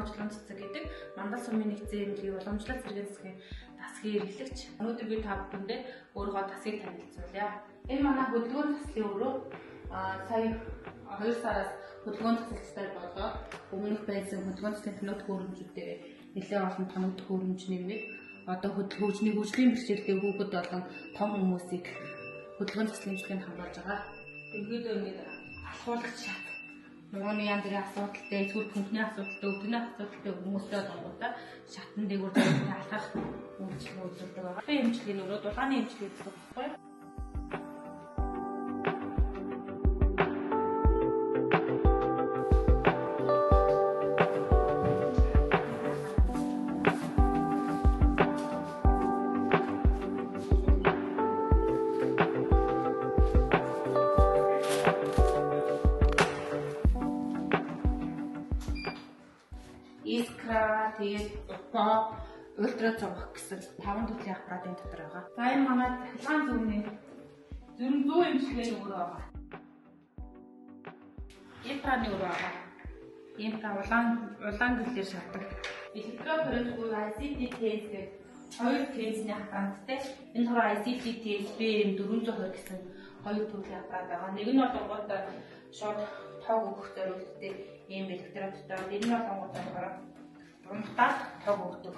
уламжлалт цэцэг гэдэг Мандал сумын нэгдсэн эмнэлгийн уламжлалт цэргийн засгийн дасгийн эрхлэгч. Өнөөдөр би та бүхэндээ өөрийнхөө дасгийг танилцуулъя. Энэ манай хөдөлгөөн заслын өрөө сая 2 сараас хөдөлгөөн засалцтай болоод өмнөх байсан хөдөлгөөн заслын тоног төхөөрөмжүүдээр нэлээд олон тоног төхөөрөмж нэмээд одоо хөгжлийн бэрхшээлтэй хүүхэд болон том хүмүүсийг хөдөлгөөн заслын эмчилгээнд хамгаалж байгаа. Ерөнхийдөө ингэж алхуулагч шат. Нуганы янз бүрийн асуудалтай, эсвэл хүнхний асуудалтай, өвдөгний асуудалтай хүмүүстэй болонгуудаа шатан дээгүүр зориулсан алхах үйлчлэг үзүүлдэг байгаа. Би эмчилгээний өрөө дулааны эмчилгээ гэдэг баггүй. Искра, тэгээд упа, ультразовх гэсэн 5 төрлийн аппаратын дотор байгаа. За энэ манай хулгайн зүрхний зүрх зүй эмчилгээний өрөө байгаа. Импраны өрөө байгаа. Импра улаан гэлээр шатдаг. Электрокоррентгүй ICT тест гэдэг 2 тестний аппараттай. Энэ хоёр ICT тест BM420 гэсэн 2 төрлийн аппарат байгаа. Нэг нь бол шууд тоог өгөх зорилготой ийм электродтой. Энэ нь бол унтаад тоог өгдөг.